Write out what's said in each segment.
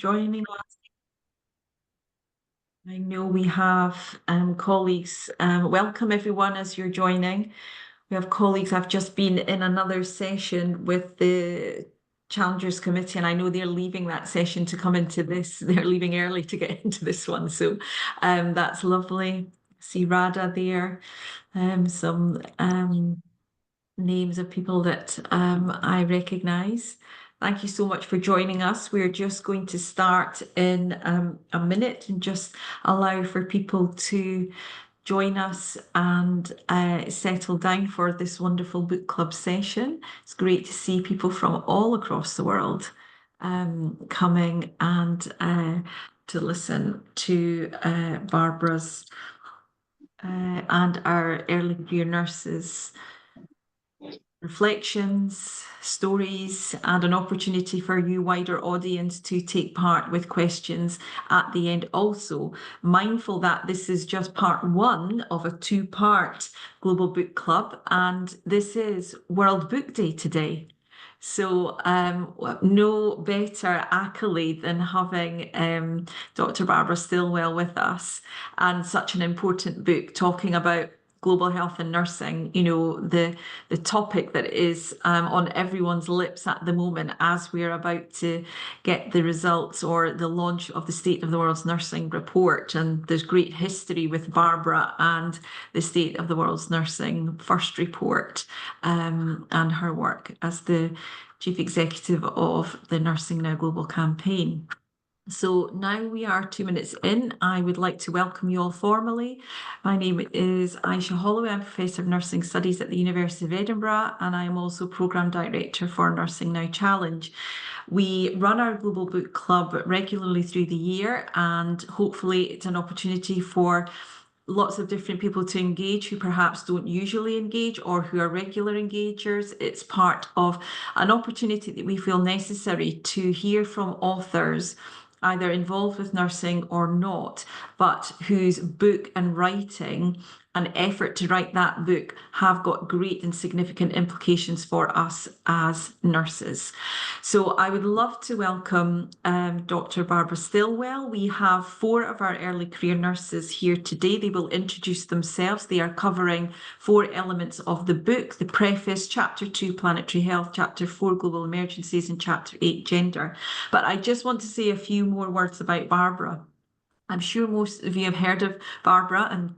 joining us. I know we have colleagues. Welcome everyone as you're joining. We have colleagues. I've just been in another session with the Challengers Committee, and I know they're leaving that session to come into this. They're leaving early to get into this one. So that's lovely. See Rada there. Some names of people that I recognise. Thank you so much for joining us. We're just going to start in a minute and just allow for people to join us and settle down for this wonderful book club session. It's great to see people from all across the world coming and to listen to Barbara's and our early career nurses reflections, stories, and an opportunity for you wider audience to take part with questions at the end. Also, mindful that this is just part one of a two-part Global Book Club, and this is World Book Day today. So no better accolade than having Dr. Barbara Stilwell with us, and such an important book talking about global health and nursing, you know, the topic that is on everyone's lips at the moment as we're about to get the results or the launch of the State of the World's Nursing report. And there's great history with Barbara and the State of the World's Nursing first report and her work as the Chief Executive of the Nursing Now Global campaign. So now we are 2 minutes in. I would like to welcome you all formally. My name is Aisha Holloway. I'm Professor of Nursing Studies at the University of Edinburgh, and I am also Programme Director for Nursing Now Challenge. We run our Global Book Club regularly through the year, and hopefully it's an opportunity for lots of different people to engage who perhaps don't usually engage or who are regular engagers. It's part of an opportunity that we feel necessary to hear from authors either involved with nursing or not, but whose book and writing and effort to write that book have got great and significant implications for us as nurses. So I would love to welcome Dr. Barbara Stilwell. We have 4 of our early career nurses here today. They will introduce themselves. They are covering 4 elements of the book: the preface, Chapter 2, Planetary Health, Chapter 4, Global Emergencies, and Chapter 8, Gender. But I just want to say a few more words about Barbara. I'm sure most of you have heard of Barbara and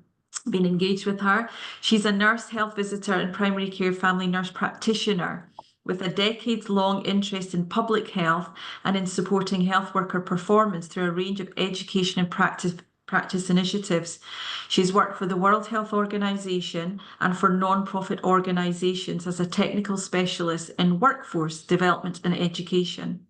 been engaged with her. She's a nurse, health visitor, and primary care family nurse practitioner with a decades-long interest in public health and in supporting health worker performance through a range of education and practice initiatives. She's worked for the World Health Organization and for non-profit organizations as a technical specialist in workforce development and education.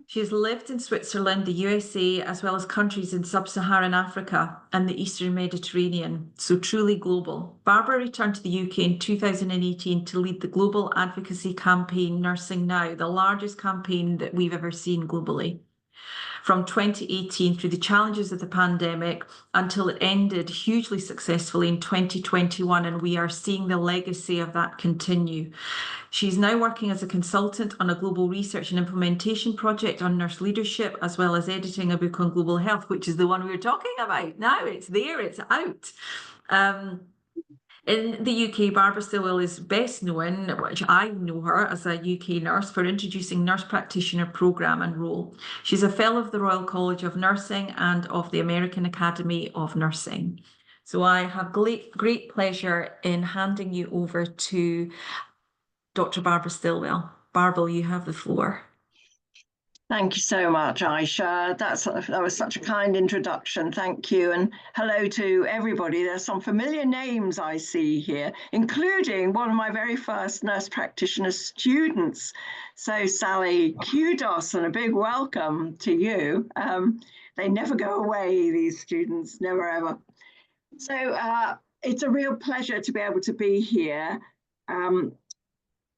She has lived in Switzerland, the USA, as well as countries in sub-Saharan Africa and the Eastern Mediterranean, so truly global. Barbara returned to the UK in 2018 to lead the global advocacy campaign Nursing Now, the largest campaign that we've ever seen globally. From 2018 through the challenges of the pandemic until it ended hugely successfully in 2021, and we are seeing the legacy of that continue. She's now working as a consultant on a global research and implementation project on nurse leadership, as well as editing a book on global health, which is the one we were talking about. Now it's there, it's out. In the UK, Barbara Stilwell is best known, which I know her as a UK nurse, for introducing nurse practitioner programme and role. She's a fellow of the Royal College of Nursing and of the American Academy of Nursing. So I have great pleasure in handing you over to Dr. Barbara Stilwell. Barbara, you have the floor. Thank you so much, Aisha. That was such a kind introduction. Thank you. And hello to everybody. There's some familiar names I see here, including one of my very first nurse practitioner students. So Sally, kudos and a big welcome to you. They never go away, these students, never ever. So it's a real pleasure to be able to be here.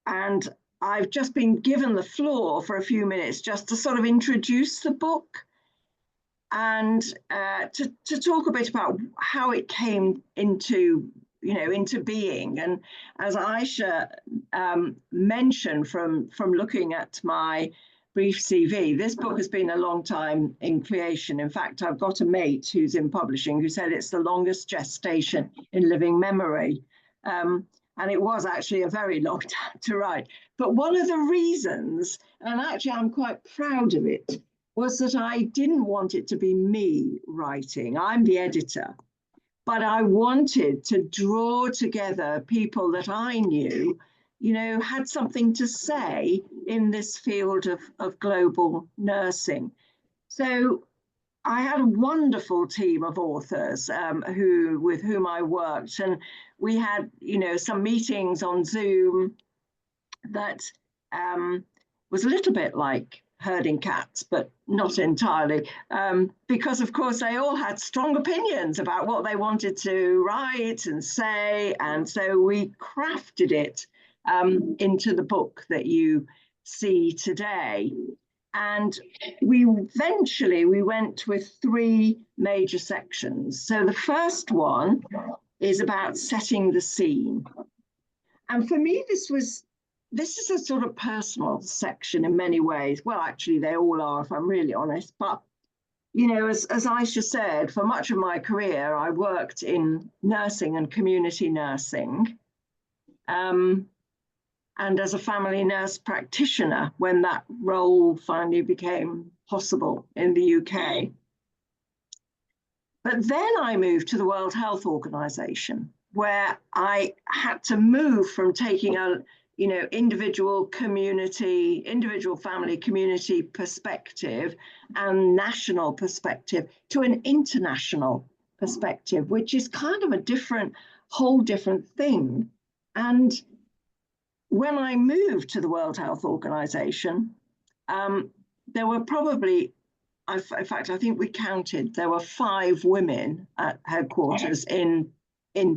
And I've just been given the floor for a few minutes just to sort of introduce the book and to talk a bit about how it came into being. And as Aisha mentioned, from looking at my brief CV. This book has been a long time in creation. In fact, I've got a mate who's in publishing who said it's the longest gestation in living memory. And it was actually a very long time to write. But one of the reasons, and actually I'm quite proud of it, was that I didn't want it to be me writing. I'm the editor. But I wanted to draw together people that I knew, you know, had something to say in this field of global nursing. So I had a wonderful team of authors with whom I worked, and we had, you know, some meetings on Zoom that was a little bit like herding cats, but not entirely, because of course they all had strong opinions about what they wanted to write and say, and so we crafted it into the book that you see today. And we went with 3 major sections. So the first one is about setting the scene. And for me, this is a sort of personal section in many ways. Well, actually, they all are, if I'm really honest. But, you know, as Aisha said, for much of my career, I worked in nursing and community nursing. And as a family nurse practitioner, when that role finally became possible in the UK. But then I moved to the World Health Organization, where I had to move from taking a, you know, individual family community perspective and national perspective to an international perspective, which is kind of a whole different thing. And when I moved to the World Health Organization, there were probably, in fact, I think we counted, there were 5 women at headquarters in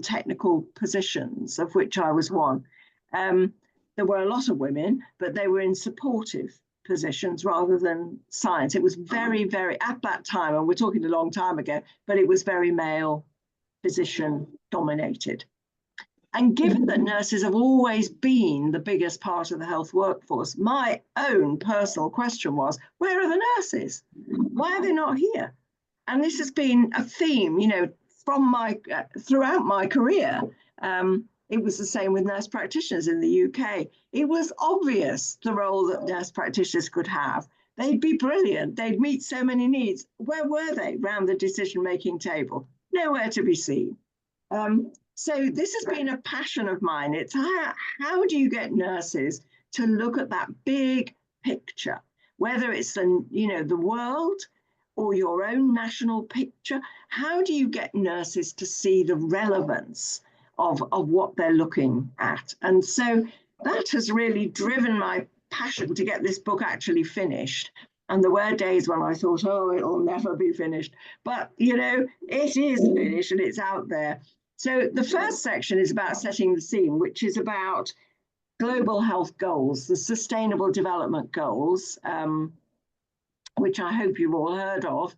technical positions, of which I was one. There were a lot of women, but they were in supportive positions rather than science. It was very, very, at that time, and we're talking a long time ago, but it was very male physician dominated. And given that nurses have always been the biggest part of the health workforce, my own personal question was, where are the nurses? Why are they not here? And this has been a theme, you know, from throughout my career. It was the same with nurse practitioners in the UK. It was obvious the role that nurse practitioners could have. They'd be brilliant. They'd meet so many needs. Where were they round the decision-making table? Nowhere to be seen. So this has been a passion of mine. It's how do you get nurses to look at that big picture, whether it's the world or your own national picture? How do you get nurses to see the relevance of what they're looking at? And so that has really driven my passion to get this book actually finished. And there were days when I thought, oh, it'll never be finished. But, you know, it is finished and it's out there. So the first section is about setting the scene, which is about global health goals, the Sustainable Development Goals, which I hope you've all heard of.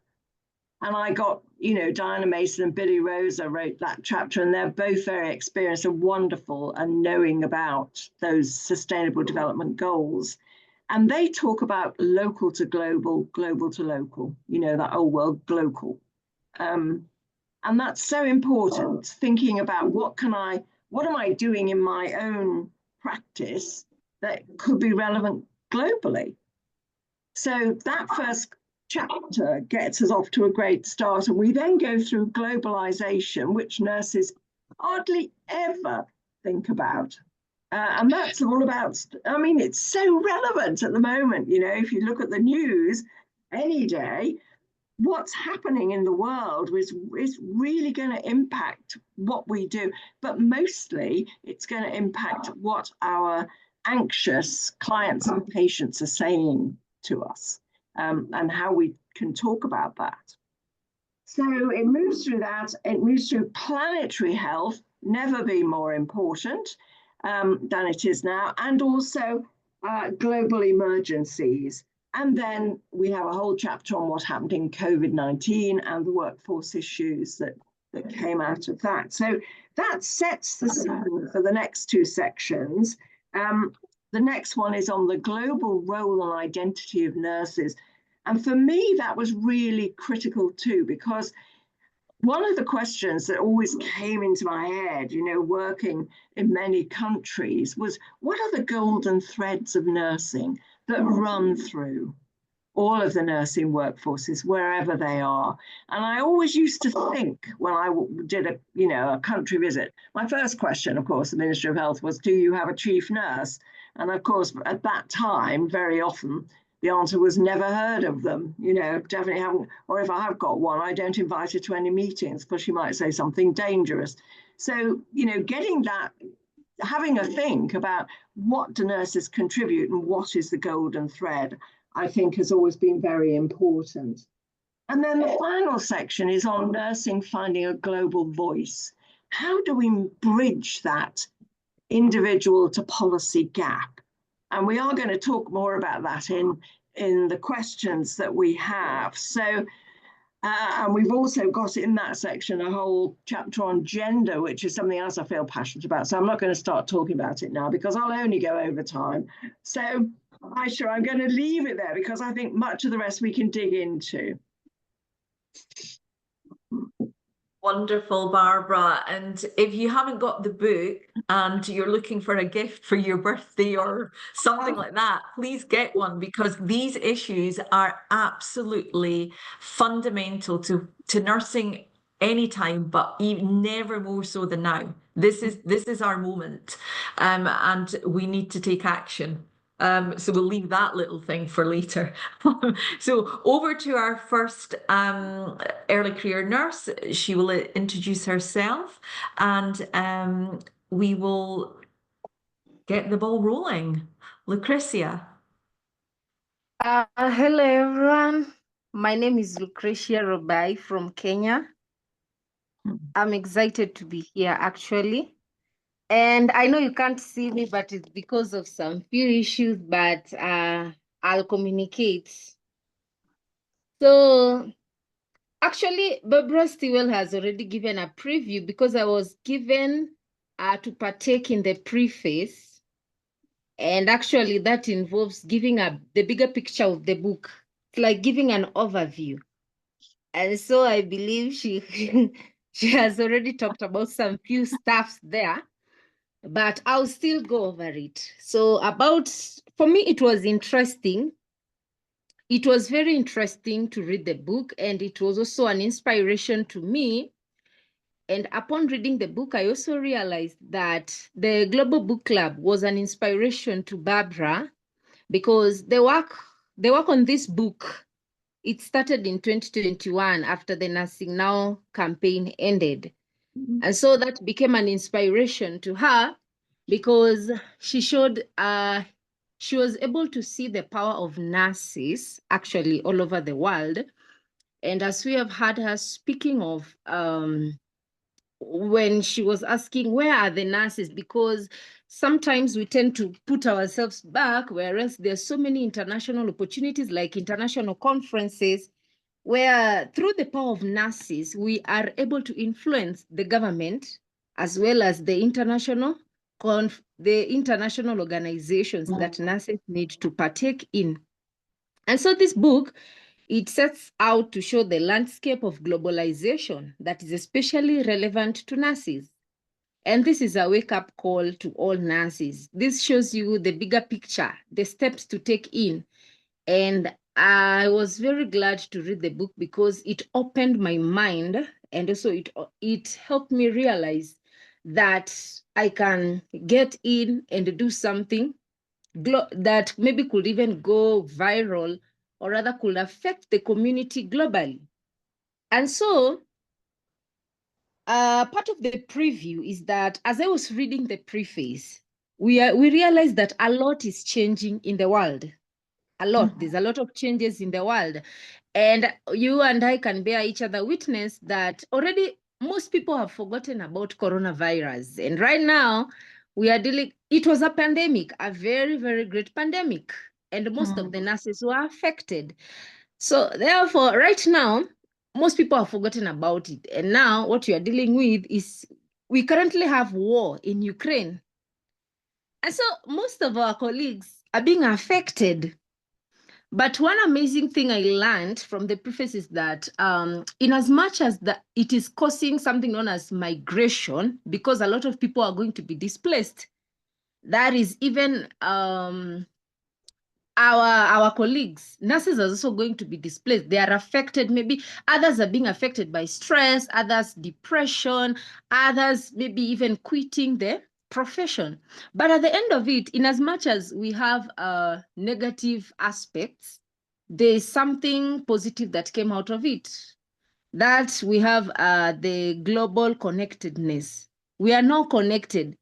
And I got, you know, Diana Mason and Billy Rosa wrote that chapter, and they're both very experienced and wonderful and knowing about those Sustainable Development Goals. And they talk about local to global, global to local, you know, that old word, global. And that's so important, thinking about what am I doing in my own practice that could be relevant globally. So that first chapter gets us off to a great start. And we then go through globalization, which nurses hardly ever think about. And that's all about, I mean, it's so relevant at the moment. You know, if you look at the news any day, what's happening in the world is really going to impact what we do, but mostly it's going to impact what our anxious clients and patients are saying to us, and how we can talk about that. So it moves through that. It moves through planetary health, never been more important than it is now, and also global emergencies. And then we have a whole chapter on what happened in COVID-19 and the workforce issues that came out of that. So that sets the scene for the next 2 sections. The next one is on the global role and identity of nurses. And for me, that was really critical too, because one of the questions that always came into my head, working in many countries, was what are the golden threads of nursing that run through all of the nursing workforces, wherever they are? And I always used to think when I did a country visit, my first question, of course, the Ministry of Health was, do you have a chief nurse? And of course, at that time, very often, the answer was never heard of them, definitely haven't. Or if I have got one, I don't invite her to any meetings because she might say something dangerous. So, getting that, having a think about what do nurses contribute and what is the golden thread, I think has always been very important. And then the final section is on nursing finding a global voice. How do we bridge that individual to policy gap? And we are going to talk more about that in the questions that we have. So, and we've also got in that section a whole chapter on gender, which is something else I feel passionate about. So I'm not going to start talking about it now because I'll only go over time. So Aisha, I'm going to leave it there because I think much of the rest we can dig into. Wonderful, Barbara. And if you haven't got the book and you're looking for a gift for your birthday or something like that, please get one, because these issues are absolutely fundamental to nursing anytime, but even never more so than now. This is our moment, and we need to take action. So we'll leave that little thing for later. So over to our first early career nurse. She will introduce herself, and we will get the ball rolling. Lucretia. Hello, everyone. My name is Lucretia Robai from Kenya. I'm excited to be here, actually. And I know you can't see me, but it's because of some few issues, but I'll communicate. So actually, Barbara Stilwell has already given a preview because I was given to partake in the preface. And actually, that involves giving the bigger picture of the book. It's like giving an overview. And so I believe she she has already talked about some few stuffs there, but I'll still go over it. So for me, it was interesting. It was very interesting to read the book, and it was also an inspiration to me. And upon reading the book, I also realized that the Global Book Club was an inspiration to Barbara, because the work on this book, it started in 2021 after the Nursing Now campaign ended. And so that became an inspiration to her, because she showed, she was able to see the power of nurses actually all over the world. And as we have heard her speaking of, when she was asking, where are the nurses? Because sometimes we tend to put ourselves back, whereas there's so many international opportunities like international conferences, where through the power of nurses, we are able to influence the government as well as the international organizations that nurses need to partake in. And so this book, it sets out to show the landscape of globalization that is especially relevant to nurses. And this is a wake-up call to all nurses. This shows you the bigger picture, the steps to take in. And I was very glad to read the book because it opened my mind, and also it helped me realize that I can get in and do something that maybe could even go viral, or rather could affect the community globally. And so part of the preview is that as I was reading the preface, we realized that a lot is changing in the world. A lot. There's a lot of changes in the world. And you and I can bear each other witness that already most people have forgotten about coronavirus. And right now, we are dealing, it was a pandemic, a very, very great pandemic. And most of the nurses were affected. So therefore, right now, most people have forgotten about it. And now what you are dealing with is, we currently have war in Ukraine. And so most of our colleagues are being affected. But one amazing thing I learned from the preface is that in as much as it is causing something known as migration, because a lot of people are going to be displaced, that is even our colleagues, nurses are also going to be displaced. They are affected. Maybe others are being affected by stress, others depression, others maybe even quitting the profession. But at the end of it, in as much as we have negative aspects, there's something positive that came out of it. That we have the global connectedness. We are now connected.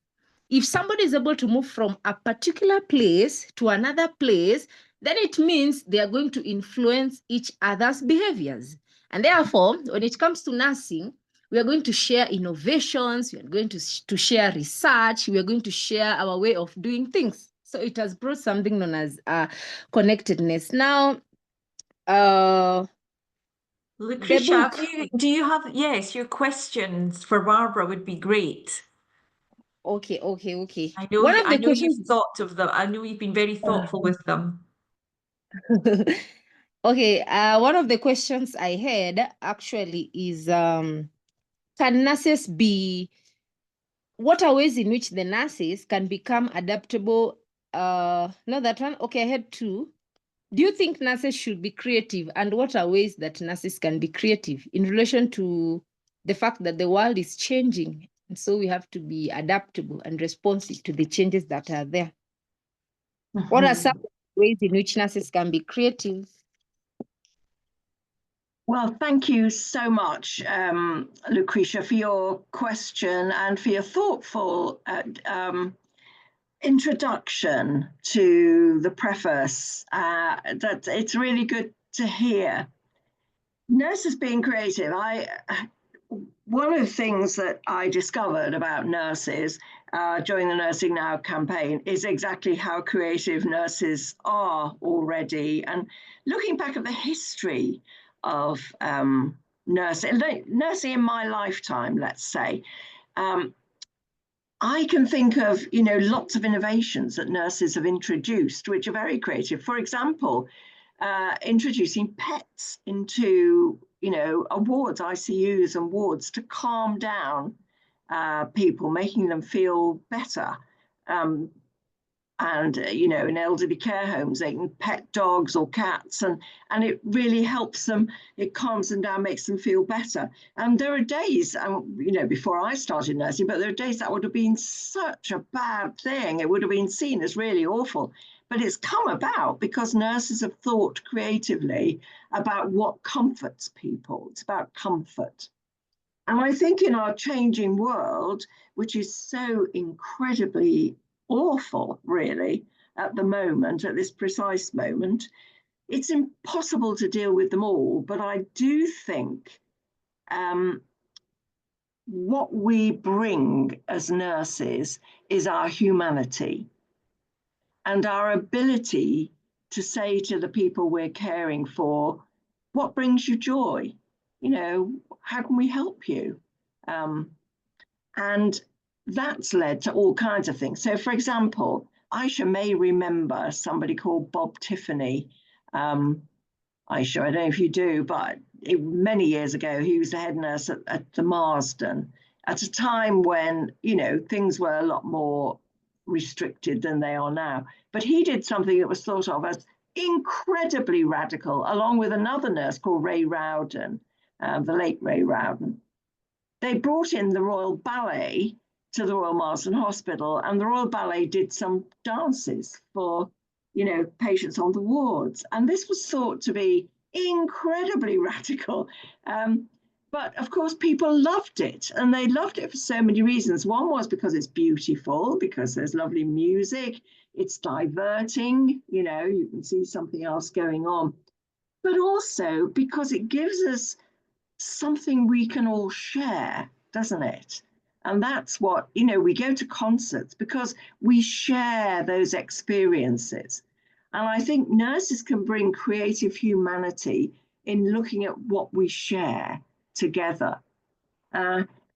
If somebody is able to move from a particular place to another place, then it means they are going to influence each other's behaviors. And therefore, when it comes to nursing, we are going to share innovations, we are going to share research, we are going to share our way of doing things. So it has brought something known as connectedness. Now, Lucretia, the do you have, yes, your questions for Barbara would be great. okay. I know, One of I the know you've questions. thought of them. I know you've been very thoughtful with them. Okay, one of the questions I had actually is, can nurses what are ways in which the nurses can become adaptable? Not that one. Okay, I had two. Do you think nurses should be creative? And what are ways that nurses can be creative in relation to the fact that the world is changing? And so we have to be adaptable and responsive to the changes that are there. What are some ways in which nurses can be creative? Well, thank you so much, Lucretia, for your question and for your thoughtful introduction to the preface. That it's really good to hear. Nurses being creative. One of the things that I discovered about nurses during the Nursing Now campaign is exactly how creative nurses are already. And looking back at the history of nursing in my lifetime, let's say, I can think of, lots of innovations that nurses have introduced, which are very creative. For example, introducing pets into, wards, ICUs and wards to calm down people, making them feel better. And in elderly care homes, they can pet dogs or cats, and it really helps them. It calms them down, makes them feel better. And there are days, before I started nursing, but there are days that would have been such a bad thing. It would have been seen as really awful. But it's come about because nurses have thought creatively about what comforts people. It's about comfort. And I think in our changing world, which is so incredibly awful, really, at the moment, at this precise moment, it's impossible to deal with them all. But I do think what we bring as nurses is our humanity and our ability to say to the people we're caring for, what brings you joy? How can we help you? And that's led to all kinds of things. So, for example, Aisha may remember somebody called Bob Tiffany. Aisha, I don't know if you do, but many years ago, he was the head nurse at the Marsden at a time when, things were a lot more restricted than they are now. But he did something that was thought of as incredibly radical, along with another nurse called Ray Rowden, the late Ray Rowden. They brought in the Royal Ballet to the Royal Marsden Hospital, and the Royal Ballet did some dances for, patients on the wards. And this was thought to be incredibly radical. But of course, people loved it, and they loved it for so many reasons. One was because it's beautiful, because there's lovely music, it's diverting, you can see something else going on, but also because it gives us something we can all share, doesn't it? And that's what, we go to concerts because we share those experiences. And I think nurses can bring creative humanity in looking at what we share together.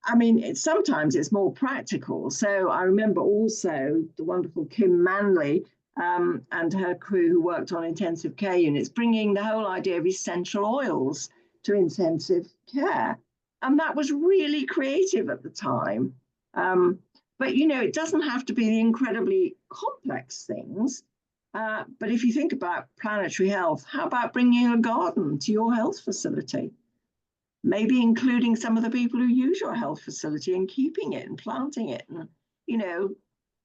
I mean, sometimes it's more practical. So I remember also the wonderful Kim Manley and her crew who worked on intensive care units, bringing the whole idea of essential oils to intensive care. And that was really creative at the time. But, you know, it doesn't have to be the incredibly complex things. But if you think about planetary health, how about bringing a garden to your health facility? Maybe including some of the people who use your health facility and keeping it and planting it and, you know,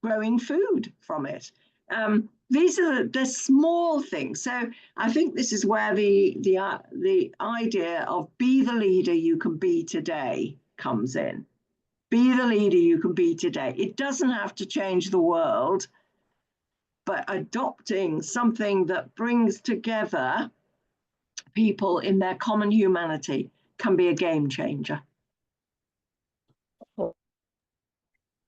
growing food from it. These are the small things. So I think this is where the idea of be the leader you can be today comes in. Be the leader you can be today. It doesn't have to change the world, but adopting something that brings together people in their common humanity can be a game changer.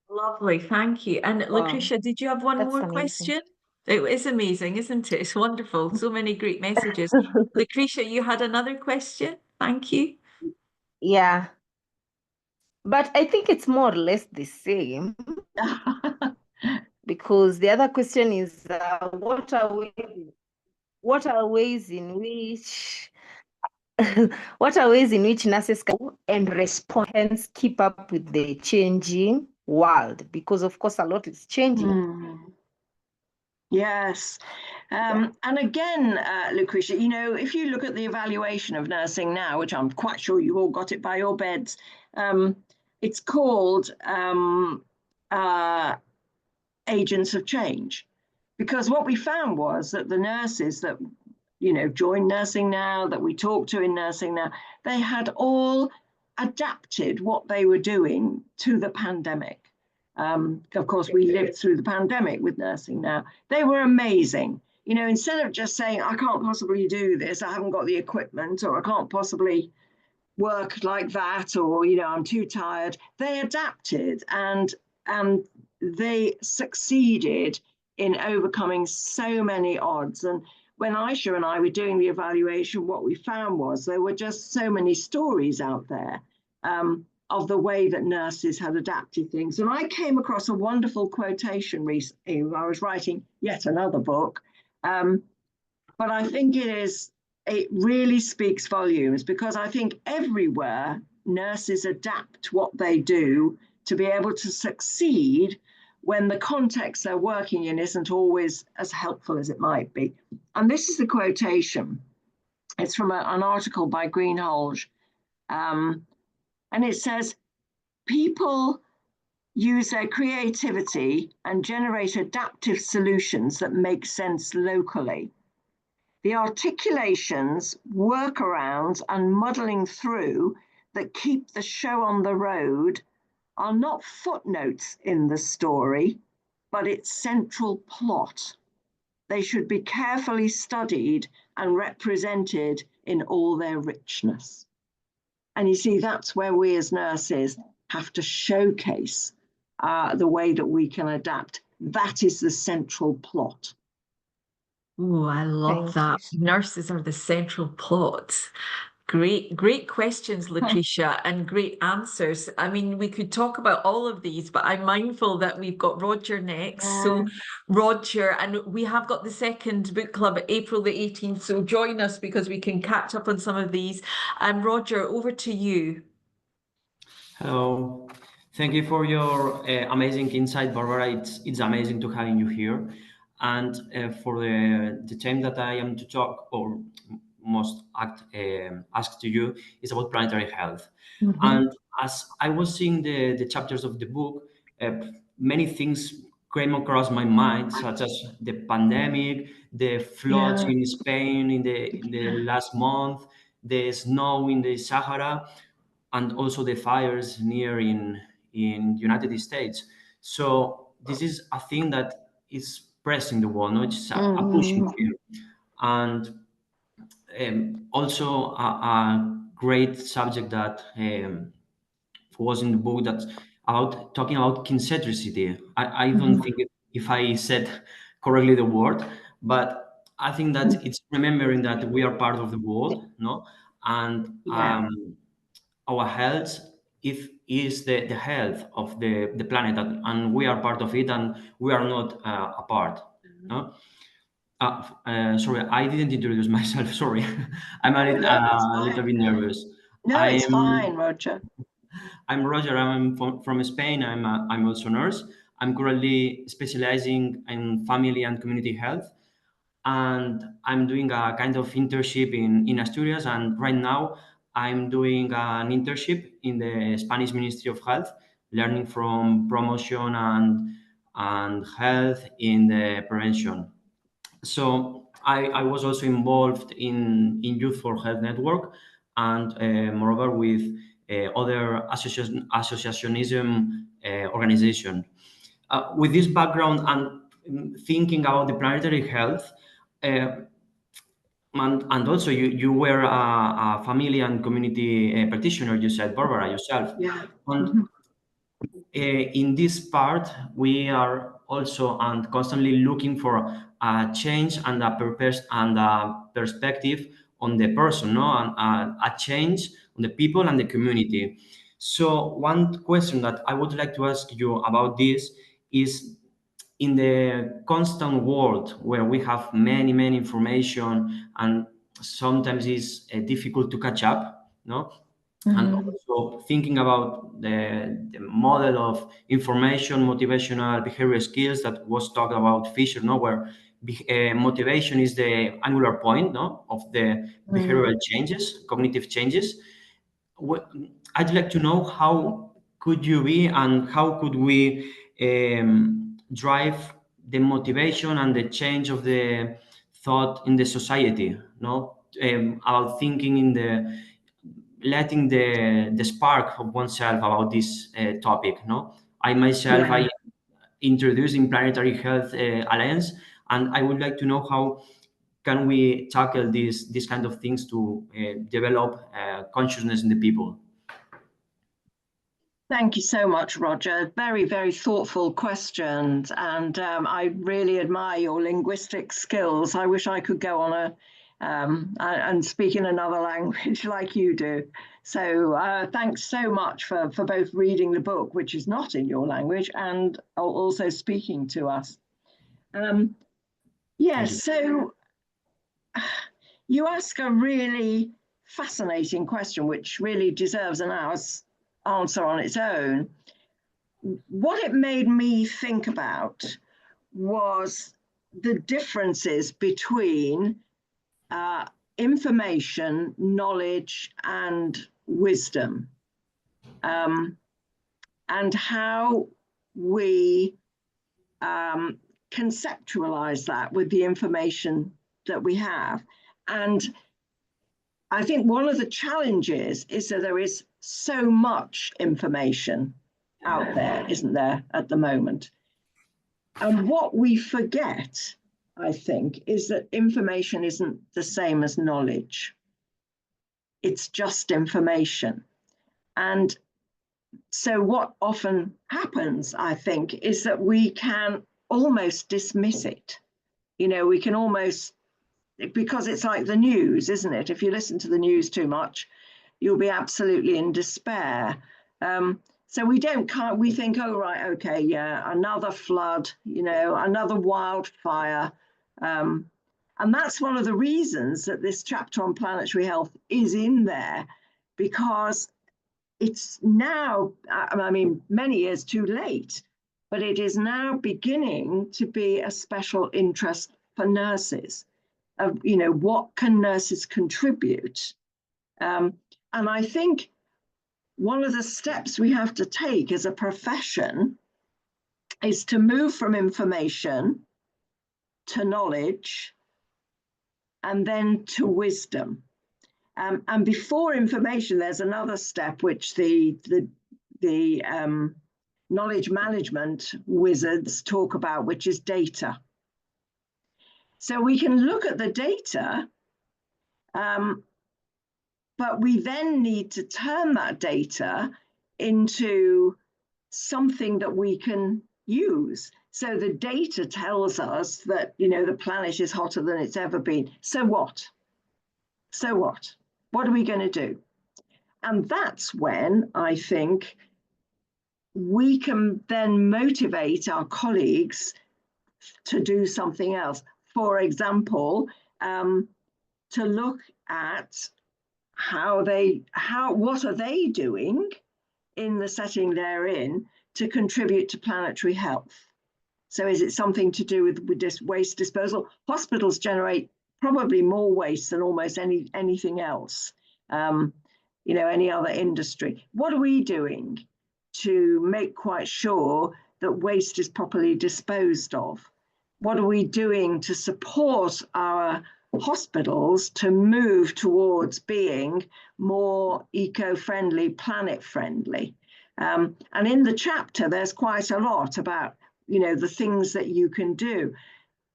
Lovely, thank you. And Wow. Lucretia, did you have one That's more amazing. question? It is amazing, isn't it? It's wonderful. So many great messages. Lucretia, you had another question? Thank you. Yeah. But I think it's more or less the same, because the other question is what are ways in which what are ways in which nurses can and respond, hence keep up with the changing world, because of course a lot is changing. Yes. And again, Lucretia, you know, if you look at the evaluation of nursing now, which I'm quite sure you've all got it by your beds, it's called Agents of Change. Because what we found was that the nurses that, you know, joined nursing now, that we talk to in nursing now, they had all adapted what they were doing to the pandemic. Of course, we lived through the pandemic with nursing now. They were amazing. You know, instead of just saying, I can't possibly do this, I haven't got the equipment, or I can't possibly work like that, or, you know, I'm too tired, they adapted and they succeeded in overcoming so many odds. And when Aisha and I were doing the evaluation, what we found was there were just so many stories out there of the way that nurses had adapted things. And I came across a wonderful quotation recently. I was writing yet another book, but I think it really speaks volumes, because I think everywhere nurses adapt what they do to be able to succeed when the context they're working in isn't always as helpful as it might be. And this is the quotation. It's from an article by Greenhalgh. And it says, people use their creativity and generate adaptive solutions that make sense locally. The articulations, workarounds, and muddling through that keep the show on the road are not footnotes in the story, but its central plot. They should be carefully studied and represented in all their richness. And you see, that's where we as nurses have to showcase the way that we can adapt. That is the central plot. Oh, I love that. Nurses are the central plot. Great questions, Lucretia, and great answers. I mean, we could talk about all of these, but I'm mindful that we've got Roger next. So, Roger, and we have got the second book club April the 18th. So join us because we can catch up on some of these. Roger, over to you. Hello. Thank you for your amazing insight, Barbara. It's amazing to having you here. And for the time that I am to talk, or most asked to you, is about planetary health. And as I was seeing the chapters of the book, many things came across my mind, such as the pandemic, the floods in Spain in the last month, the snow in the Sahara, and also the fires near in United States. So this is a thing that is pressing the wall, no? It's a pushing thing. And also a great subject that was in the book, that's about talking about kinsetricity. I don't think if I said correctly the word, but I think that it's remembering that we are part of the world, no? And our health is the health of the planet, and we are part of it, and we are not apart. No? Sorry, I didn't introduce myself. Sorry, I'm No, it's a little fine. bit nervous. No, it's fine, Roger. I'm Roger. I'm from Spain. I'm also a nurse. I'm currently specializing in family and community health, and I'm doing a kind of internship in Asturias. And right now, I'm doing an internship in the Spanish Ministry of Health, learning from promotion and health in the prevention. So I was also involved in Youth for Health Network, and moreover with other associationism organization. With this background and thinking about the planetary health, uh, and also you were a family and community practitioner, you said, Barbara, yourself. Yeah. And in this part, we are also and constantly looking for a change and a purpose and a perspective on the person, no, and a change on the people and the community. So one question that I would like to ask you about this is, in the constant world where we have many information and sometimes it's difficult to catch up, no, and also thinking about the model of information, motivational behavioral skills that was talked about Fisher, no, where motivation is the angular point, no, of the behavioral changes, cognitive changes. I'd like to know how could you be and how could we drive the motivation and the change of the thought in the society, no, about thinking in the letting the spark of oneself about this topic, no. I myself, Yeah. I introduced in Planetary Health Alliance, and I would like to know how can we tackle these kind of things to develop consciousness in the people. Thank you so much, Roger. Very, very thoughtful questions. And I really admire your linguistic skills. I wish I could go on and speak in another language like you do. So thanks so much for both reading the book, which is not in your language, and also speaking to us. Yes, so you ask a really fascinating question, which really deserves an hour's answer on its own. What it made me think about was the differences between information, knowledge, and wisdom, and how we conceptualize that with the information that we have. And I think one of the challenges is that there is so much information out there, isn't there, at the moment? And what we forget, I think, is that information isn't the same as knowledge. It's just information. And so what often happens, I think, is that we can almost dismiss it. You know, we can almost, because it's like the news, isn't it? If you listen to the news too much, you'll be absolutely in despair. So we think, oh, right, okay, yeah, another flood, you know, another wildfire. And that's one of the reasons that this chapter on planetary health is in there, because it's now, I mean, many years too late, but it is now beginning to be a special interest for nurses. Of, you know, what can nurses contribute? And I think one of the steps we have to take as a profession is to move from information to knowledge and then to wisdom. And before information, there's another step which the knowledge management wizards talk about, which is data. So we can look at the data, but we then need to turn that data into something that we can use. So the data tells us that, you know, the planet is hotter than it's ever been. So what? So what? What are we going to do? And that's when I think we can then motivate our colleagues to do something else. For example, to look at what are they doing in the setting they're in to contribute to planetary health. So is it something to do with waste disposal? Hospitals generate probably more waste than almost anything else, any other industry. What are we doing to make quite sure that waste is properly disposed of? What are we doing to support our hospitals to move towards being more eco-friendly, planet-friendly? And in the chapter, there's quite a lot about, the things that you can do.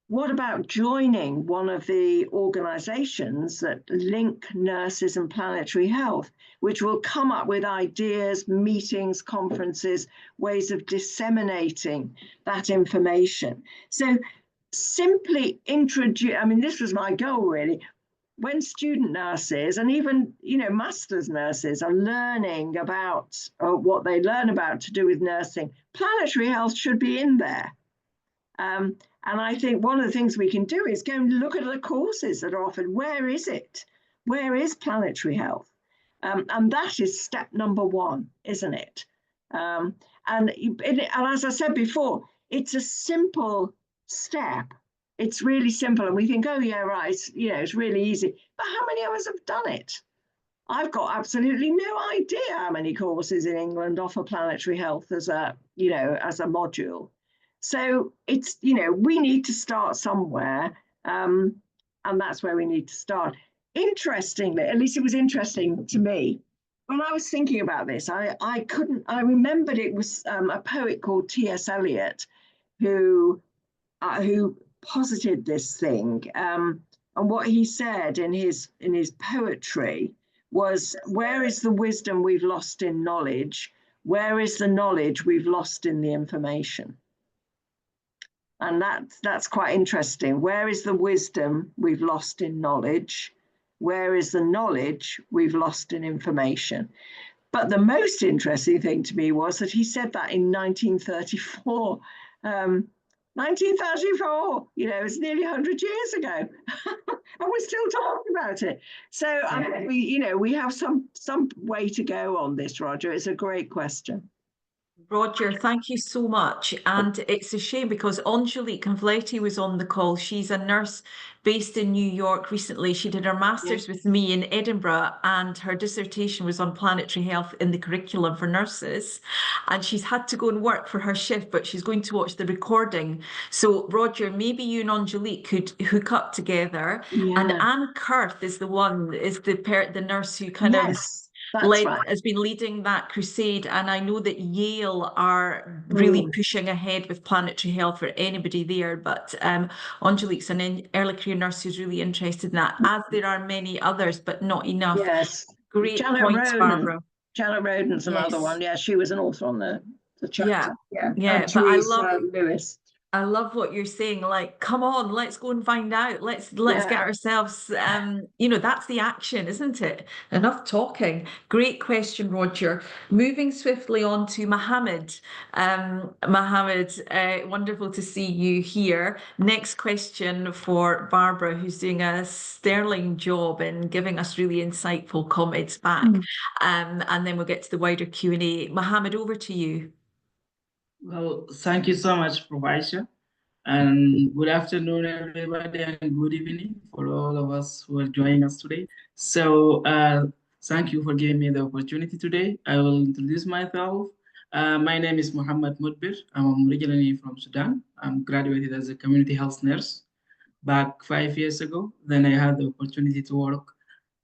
What about joining one of the organizations that link nurses and planetary health, which will come up with ideas, meetings, conferences, ways of disseminating that information? So simply introduce, this was my goal really, when student nurses and even, master's nurses are learning about what they learn about to do with nursing, planetary health should be in there. And I think one of the things we can do is go and look at the courses that are offered. Where is it? Where is planetary health? And that is step number one, isn't it? And as I said before, it's a simple step. It's really simple. And we think, oh, yeah, right, it's really easy. But how many of us have done it? I've got absolutely no idea how many courses in England offer planetary health as a module. So it's, we need to start somewhere, and that's where we need to start. Interestingly, at least it was interesting to me, when I was thinking about this, I remembered it was a poet called T.S. Eliot who posited this thing, and what he said in his poetry was, where is the wisdom we've lost in knowledge? Where is the knowledge we've lost in the information? And that's quite interesting. Where is the wisdom we've lost in knowledge? Where is the knowledge we've lost in information? But the most interesting thing to me was that he said that in 1934. 1934, it's nearly 100 years ago, and we're still talking about it. So we have some way to go on this, Roger. It's a great question. Roger, thank you so much. And it's a shame because Angelique Convletti was on the call. She's a nurse based in New York recently. She did her master's with me in Edinburgh, and her dissertation was on planetary health in the curriculum for nurses. And she's had to go and work for her shift, but she's going to watch the recording. So Roger, maybe you and Angelique could hook up together. Yeah. And Anne Kurth is the nurse who has been leading that crusade. And I know that Yale are really pushing ahead with planetary health for anybody there. But Angelique's an early career nurse who's really interested in that, as there are many others, but not enough. Yes. Great Janet points, Roden. Barbara. Janet Roden's another one. Yeah, she was an author on the chapter. Yeah. And But Therese Lewis. I love what you're saying. Like, come on, let's go and find out. Let's get ourselves, that's the action, isn't it? Enough talking. Great question, Roger. Moving swiftly on to Mohammed. Mohammed, wonderful to see you here. Next question for Barbara, who's doing a sterling job in giving us really insightful comments back. And then we'll get to the wider Q&A. Mohammed, over to you. Well, thank you so much, Professor. And good afternoon, everybody, and good evening for all of us who are joining us today. So thank you for giving me the opportunity today. I will introduce myself. My name is Muhammad Mudbir. I'm originally from Sudan. I'm graduated as a community health nurse back 5 years ago. Then I had the opportunity to work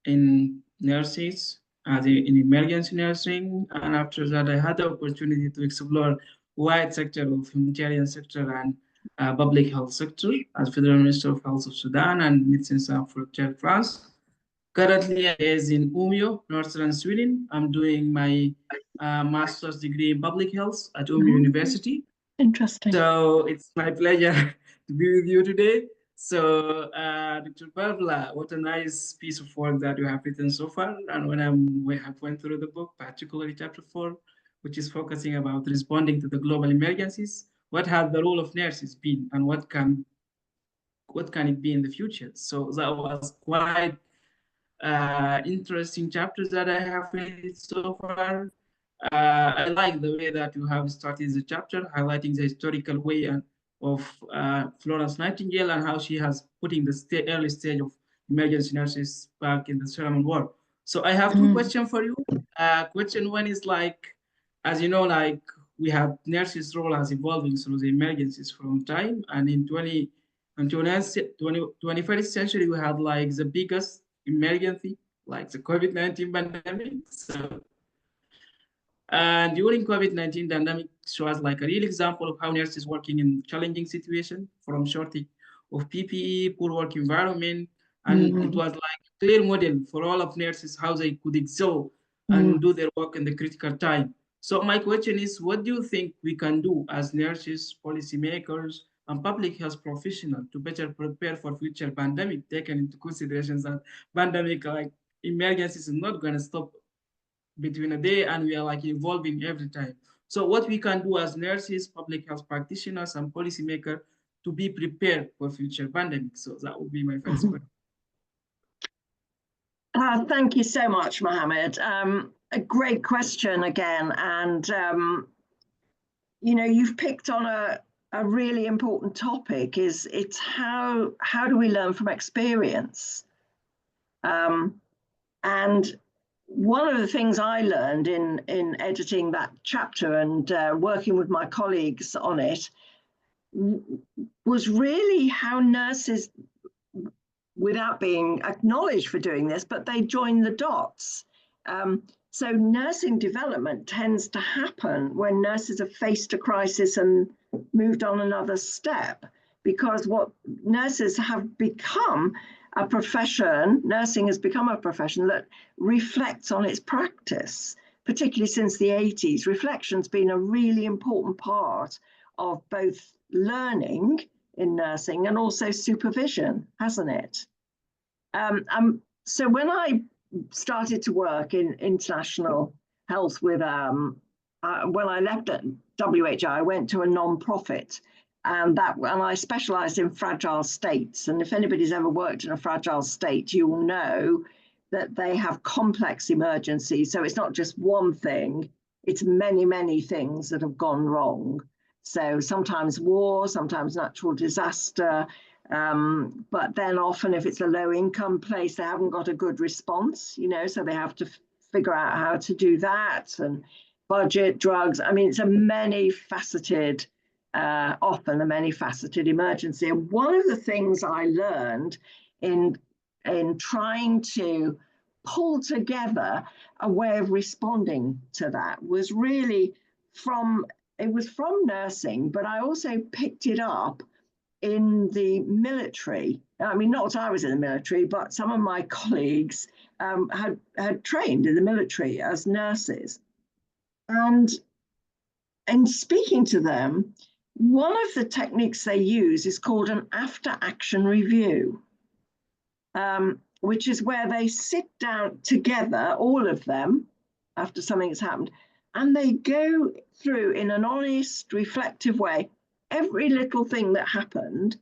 in nurses, in emergency nursing. And after that, I had the opportunity to explore wide sector of humanitarian sector and public health sector as Federal Minister of Health of Sudan and Medecins Sans Frontieres France. Currently, I'm based in Umeå, northern Sweden. I'm doing my master's degree in public health at Umeå University. Interesting. So it's my pleasure to be with you today. So, Dr. Pavla, what a nice piece of work that you have written so far. And we have went through the book, particularly chapter 4, which is focusing about responding to the global emergencies, what has the role of nurses been, and what can it be in the future? So that was quite interesting chapters that I have read so far. I like the way that you have started the chapter, highlighting the historical way of Florence Nightingale and how she has put in the early stage of emergency nurses back in the Solomon War. So I have two questions for you. Question one is like, as you know, like we have nurses' role as evolving through the emergencies from time, and in 21st century, we had like the biggest emergency, like the COVID-19 pandemic. So and during COVID-19 pandemic shows like a real example of how nurses working in challenging situation, from shortage of PPE, poor work environment, and it was like a clear model for all of nurses how they could excel and do their work in the critical time. So my question is, what do you think we can do as nurses, policymakers, and public health professionals to better prepare for future pandemic, taking into consideration that pandemic like emergencies is not going to stop between a day, and we are like evolving every time. So what we can do as nurses, public health practitioners, and policymakers to be prepared for future pandemics. So that would be my first question. Thank you so much, Mohammed. A great question again. And, you know, you've picked on a really important topic, it's how do we learn from experience? And one of the things I learned in editing that chapter and working with my colleagues on it was really how nurses, without being acknowledged for doing this, but they join the dots. So nursing development tends to happen when nurses have faced a crisis and moved on another step, because what nurses have become a profession, nursing has become a profession that reflects on its practice, particularly since the 80s. Reflection's been a really important part of both learning in nursing and also supervision, hasn't it? So when I started to work in international health with, when I left at WHO, I went to a non-profit, and I specialized in fragile states. And if anybody's ever worked in a fragile state, you will know that they have complex emergencies. So it's not just one thing, it's many, many things that have gone wrong. So sometimes war, sometimes natural disaster, but then often if it's a low income place, they haven't got a good response, you know, so they have to figure out how to do that, and budget, drugs. I mean, it's a many-faceted, often a many-faceted emergency. And one of the things I learned in trying to pull together a way of responding to that was really from nursing, but I also picked it up in the military. I mean, not that I was in the military, but some of my colleagues had trained in the military as nurses. And in speaking to them, one of the techniques they use is called an after-action review, which is where they sit down together, all of them, after something has happened, and they go through in an honest, reflective way every little thing that happened,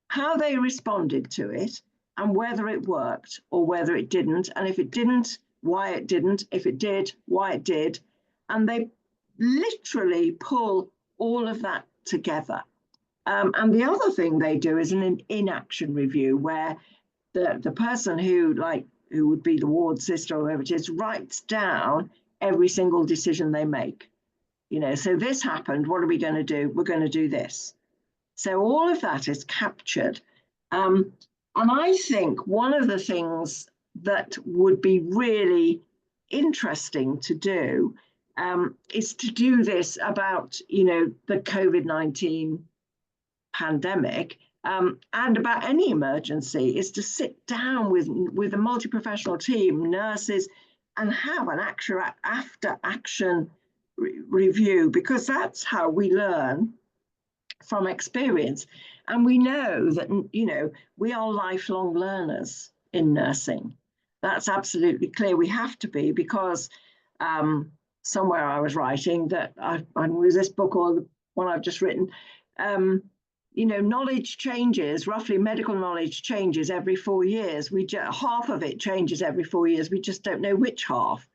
how they responded to it, and whether it worked or whether it didn't. And if it didn't, why it didn't. If it did, why it did. And they literally pull all of that together. And the other thing they do is an inaction review, where the person who would be the ward sister or whoever it is, writes down every single decision they make. You know, so this happened, what are we going to do? We're going to do this. So all of that is captured. And I think one of the things that would be really interesting to do is to do this about, you know, the COVID-19 pandemic and about any emergency, is to sit down with a multi-professional team, nurses, and have an after-action review, because that's how we learn from experience. And we know that, you know, we are lifelong learners in nursing. That's absolutely clear. We have to be, because somewhere I was writing that was this book or the one I've just written, you know, knowledge changes, roughly medical knowledge changes every 4 years. Half of it changes every 4 years. We just don't know which half.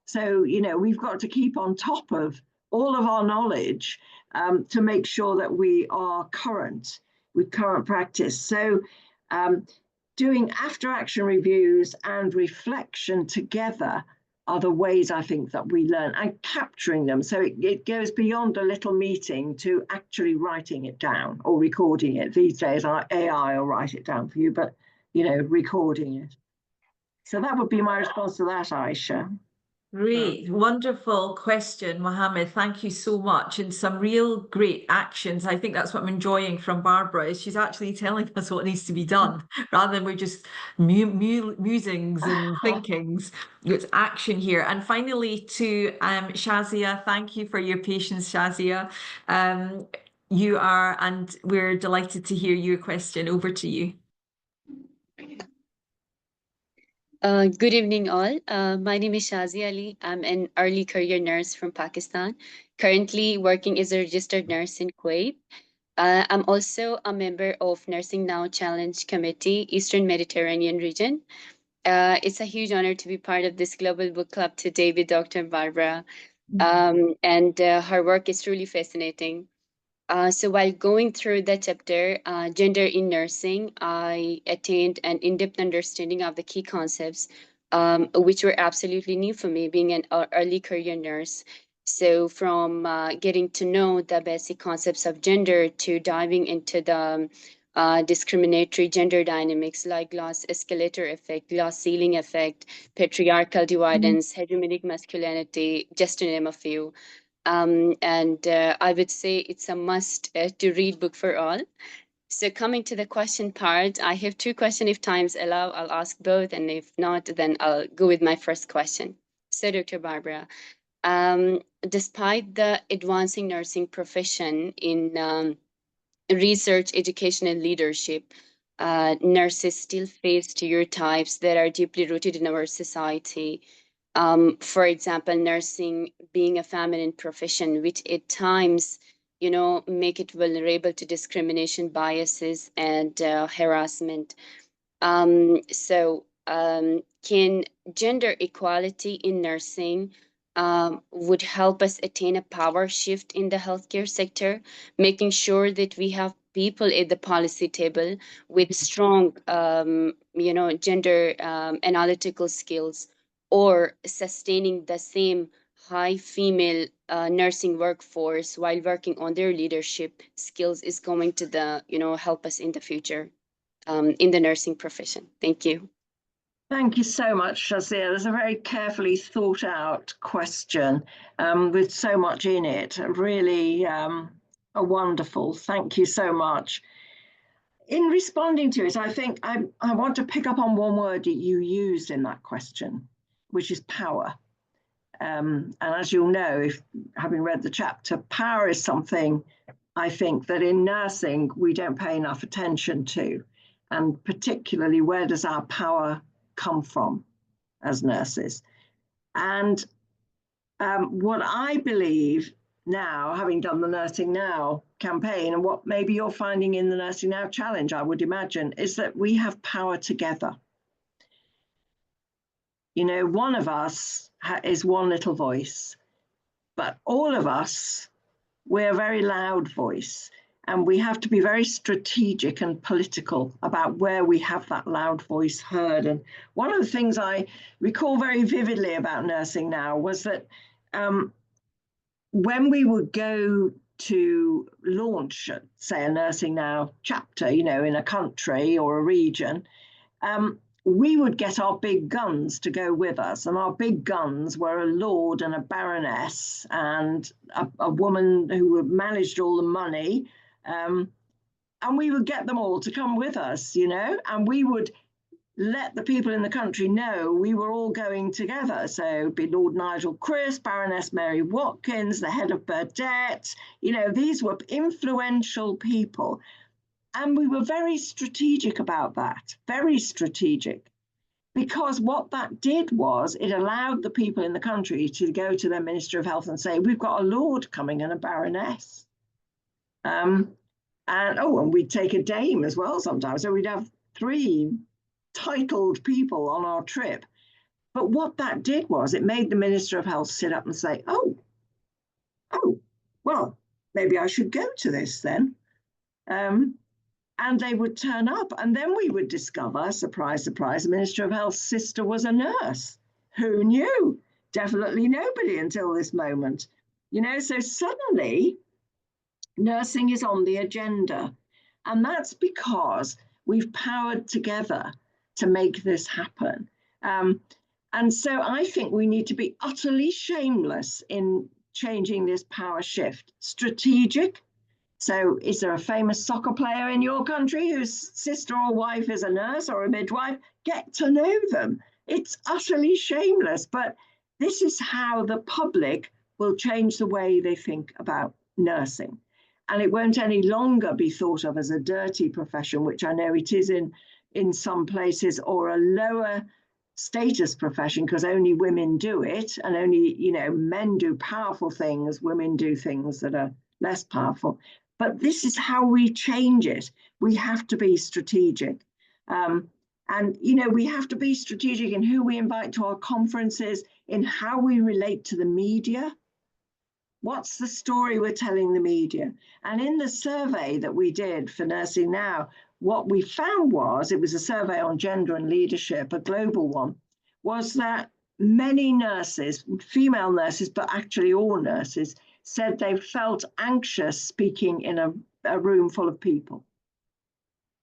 So, you know, we've got to keep on top of all of our knowledge to make sure that we are current with current practice. So doing after action reviews and reflection together are the ways I think that we learn, and capturing them. So it goes beyond a little meeting to actually writing it down or recording it. These days, our AI will write it down for you, but, you know, recording it. So that would be my response to that, Aisha. Great, wonderful question, Mohammed. Thank you so much. And some real great actions. I think that's what I'm enjoying from Barbara, is she's actually telling us what needs to be done rather than we're just musings and thinkings. It's action here. And finally to Shazia, thank you for your patience, Shazia. You are, and we're delighted to hear your question. Over to you. Good evening, all. My name is Shazi Ali. I'm an early career nurse from Pakistan, currently working as a registered nurse in Kuwait. I'm also a member of Nursing Now Challenge Committee, Eastern Mediterranean region. It's a huge honor to be part of this global book club today with Dr. Barbara. And her work is truly fascinating. So while going through the chapter, Gender in Nursing, I attained an in-depth understanding of the key concepts, which were absolutely new for me, being an early career nurse. So from getting to know the basic concepts of gender to diving into the discriminatory gender dynamics like glass escalator effect, glass ceiling effect, patriarchal dividends, hegemonic masculinity, just to name a few. And I would say it's a must to read book for all. So coming to the question part, I have 2 questions. If times allow, I'll ask both. And if not, then I'll go with my first question. So Dr. Barbara, despite the advancing nursing profession in research, education, and leadership, nurses still face stereotypes that are deeply rooted in our society. For example, nursing being a feminine profession, which at times, you know, make it vulnerable to discrimination, biases, and harassment. Can gender equality in nursing would help us attain a power shift in the healthcare sector, making sure that we have people at the policy table with strong, you know, gender analytical skills, or sustaining the same high female nursing workforce while working on their leadership skills is going to you know, help us in the future in the nursing profession. Thank you. Thank you so much, Shazia. There's a very carefully thought out question with so much in it. Really a wonderful. Thank you so much. In responding to it, I think I want to pick up on one word that you used in that question, which is power. And as you'll know, if having read the chapter, power is something I think that in nursing we don't pay enough attention to. And particularly, where does our power come from as nurses? And what I believe now, having done the Nursing Now campaign, and what maybe you're finding in the Nursing Now Challenge, I would imagine, is that we have power together. You know, one of us is one little voice, but all of us, we're a very loud voice. And we have to be very strategic and political about where we have that loud voice heard. And one of the things I recall very vividly about Nursing Now was that when we would go to launch, say, a Nursing Now chapter, you know, in a country or a region, we would get our big guns to go with us. And our big guns were a lord and a baroness and a woman who managed all the money. And we would get them all to come with us, you know, and we would let the people in the country know we were all going together. So it'd be Lord Nigel Crisp, Baroness Mary Watkins, the head of Burdett, you know, these were influential people. And we were very strategic about that, very strategic, because what that did was it allowed the people in the country to go to their Minister of Health and say, we've got a Lord coming and a Baroness. And we'd take a dame as well sometimes. So we'd have 3 titled people on our trip. But what that did was it made the Minister of Health sit up and say, oh, well, maybe I should go to this then. And they would turn up, and then we would discover, surprise, surprise, the Minister of Health's sister was a nurse. Who knew? Definitely nobody until this moment. You know, so suddenly nursing is on the agenda. And that's because we've powered together to make this happen. And so I think we need to be utterly shameless in changing this power shift. Strategic. So is there a famous soccer player in your country whose sister or wife is a nurse or a midwife? Get to know them. It's utterly shameless, but this is how the public will change the way they think about nursing. And it won't any longer be thought of as a dirty profession, which I know it is in some places, or a lower status profession because only women do it, and only, you know, men do powerful things, women do things that are less powerful. But this is how we change it. We have to be strategic. And, you know, we have to be strategic in who we invite to our conferences, in how we relate to the media. What's the story we're telling the media? And in the survey that we did for Nursing Now, what we found was, it was a survey on gender and leadership, a global one, was that many nurses, female nurses, but actually all nurses, said they felt anxious speaking in a room full of people.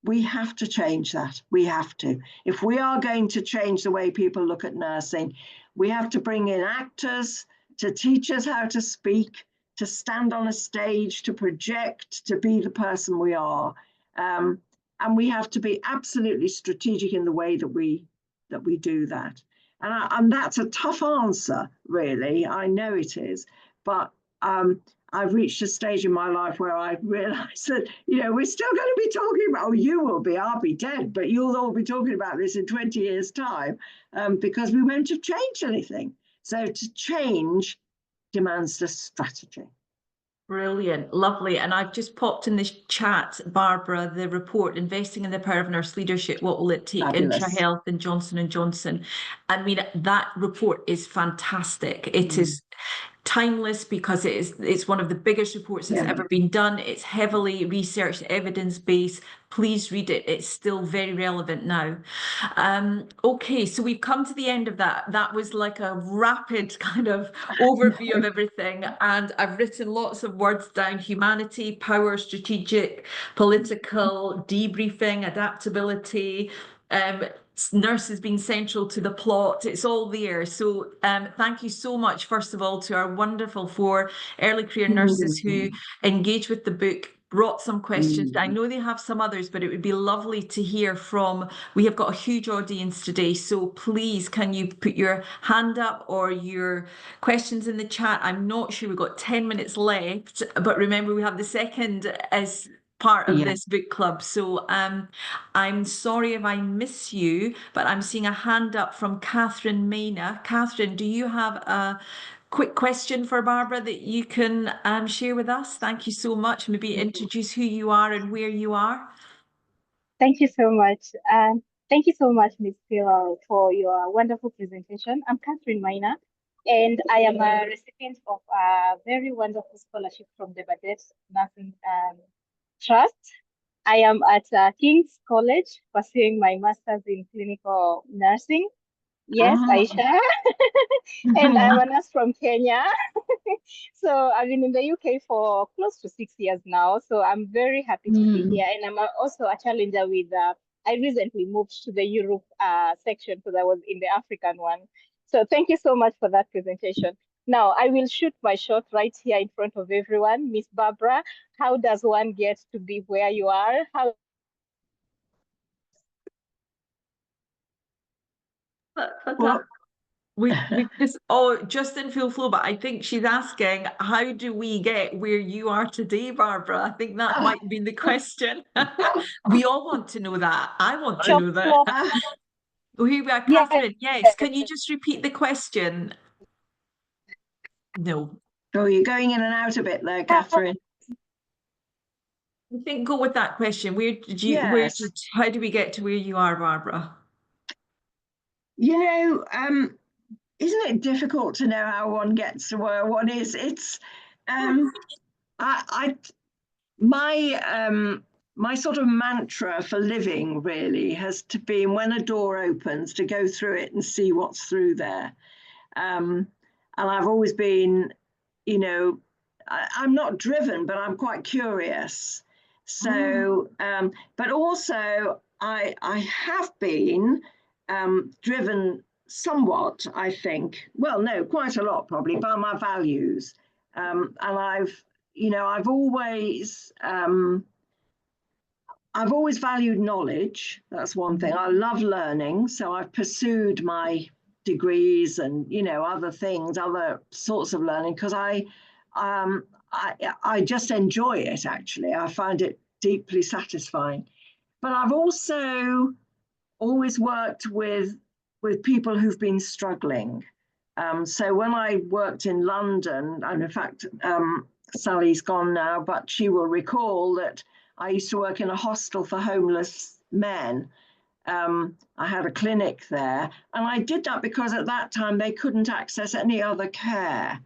We have to change that. We have to. If we are going to change the way people look at nursing, we have to bring in actors to teach us how to speak, to stand on a stage, to project, to be the person we are. And we have to be absolutely strategic in the way that we do that. And that's a tough answer, really. I know it is. But I've reached a stage in my life where I realized that, you know, we're still going to be talking about, you will be, I'll be dead, but you'll all be talking about this in 20 years' time, because we won't have changed anything. So to change demands the strategy. Brilliant, lovely. And I've just popped in this chat, Barbara, the report, Investing in the Power of Nurse Leadership, What Will It Take? Fabulous. IntraHealth and Johnson & Johnson. I mean, that report is fantastic. It is timeless because it's one of the biggest reports that's ever been done. It's heavily researched, evidence-based. Please read it. It's still very relevant now. Okay, so we've come to the end of that. That was like a rapid kind of overview of everything. And I've written lots of words down: humanity, power, strategic, political, debriefing, adaptability, nurses being central to the plot. It's all there. So thank you so much, first of all, to our wonderful 4 early career nurses who engaged with the book, brought some questions. I know they have some others, but it would be lovely to hear from, we have got a huge audience today, so please can you put your hand up or your questions in the chat. I'm not sure, we've got 10 minutes left, but remember we have the second as part of this book club. So I'm sorry if I miss you, but I'm seeing a hand up from Catherine Mayna. Catherine, do you have a quick question for Barbara that you can share with us? Thank you so much. Maybe introduce who you are and where you are. Thank you so much. Thank you so much, Ms. Stilwell, for your wonderful presentation. I'm Catherine Mayna, and I am a recipient of a very wonderful scholarship from the Badet Nursing Trust. I am at King's College pursuing my master's in clinical nursing. Yes, Aisha. And I'm a nurse from Kenya. So I've been in the UK for close to 6 years now. So I'm very happy to be here. And I'm also a challenger with, I recently moved to the Europe section because I was in the African one. So thank you so much for that presentation. Now I will shoot my shot right here in front of everyone. Miss Barbara, how does one get to be where you are? Well, We just just in full flow, but I think she's asking, how do we get where you are today, Barbara? I think that might have been the question. We all want to know that. I want to know that. Oh, here we are, Catherine. Yes. Can you just repeat the question? No. Oh, you're going in and out a bit there, Catherine. I think go with that question. Where did you, Yes. how do we get to where you are, Barbara? You know, isn't it difficult to know how one gets to where one is? It's, my sort of mantra for living really has to be when a door opens to go through it and see what's through there. And I've always been, you know, I'm not driven, but I'm quite curious. So, but also I have been driven somewhat, I think, well, no, quite a lot probably, by my values. And I've always valued knowledge. That's one thing. I love learning. So I've pursued my degrees and, you know, other things, other sorts of learning, because I just enjoy it, actually. I find it deeply satisfying. But I've also always worked with people who've been struggling. So when I worked in London, and in fact, Sally's gone now, but she will recall that I used to work in a hostel for homeless men. I had a clinic there, and I did that because at that time they couldn't access any other care.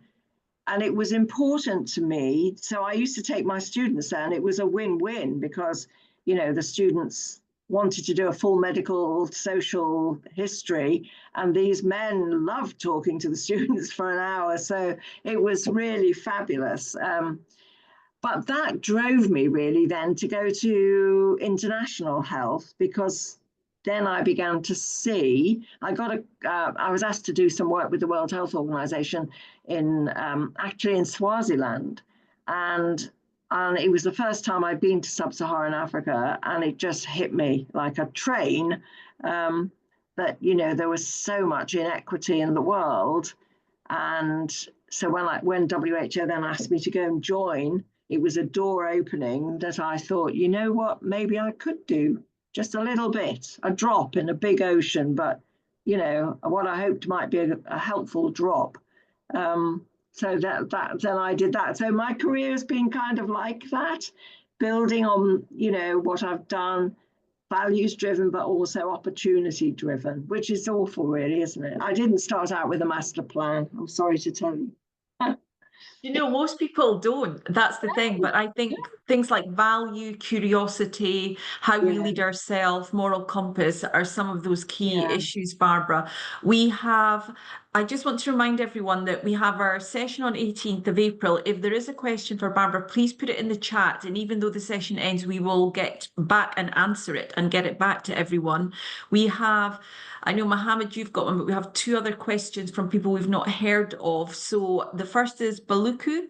And it was important to me. So I used to take my students there, and it was a win-win because, you know, the students wanted to do a full medical social history, and these men loved talking to the students for an hour. So it was really fabulous. But that drove me really then to go to international health, because then I began to see, I was asked to do some work with the World Health Organization actually in Swaziland. And it was the first time I'd been to sub-Saharan Africa, and it just hit me like a train that, you know, there was so much inequity in the world. And so when WHO then asked me to go and join, it was a door opening that I thought, you know what, maybe I could do just a little bit, a drop in a big ocean, but, you know, what I hoped might be a helpful drop. So then I did that. So my career has been kind of like that, building on, you know, what I've done, values driven, but also opportunity driven, which is awful, really, isn't it? I didn't start out with a master plan. I'm sorry to tell you. You know, most people don't. That's the thing. But I think things like value, curiosity, how we lead ourselves, moral compass are some of those key issues, Barbara. I just want to remind everyone that we have our session on 18th of April. If there is a question for Barbara, please put it in the chat. And even though the session ends, we will get back and answer it and get it back to everyone. I know, Mohammed, you've got one, but we have two other questions from people we've not heard of. So the first is Baluku.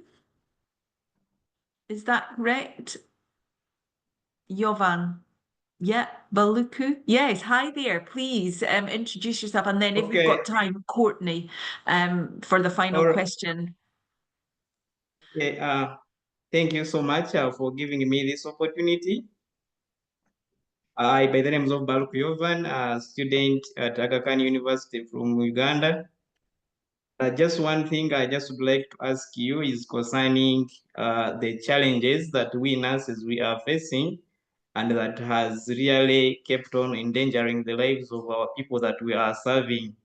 Is that correct? Jovan. Yeah, Baluku. Yes, hi there. Please introduce yourself. And then if we've got time, Courtney, for the final question. Okay, thank you so much for giving me this opportunity. By the name of Baruch Yovan, a student at Aga Khan University from Uganda. Just one thing I just would like to ask you is concerning the challenges that we nurses we are facing, and that has really kept on endangering the lives of our people that we are serving.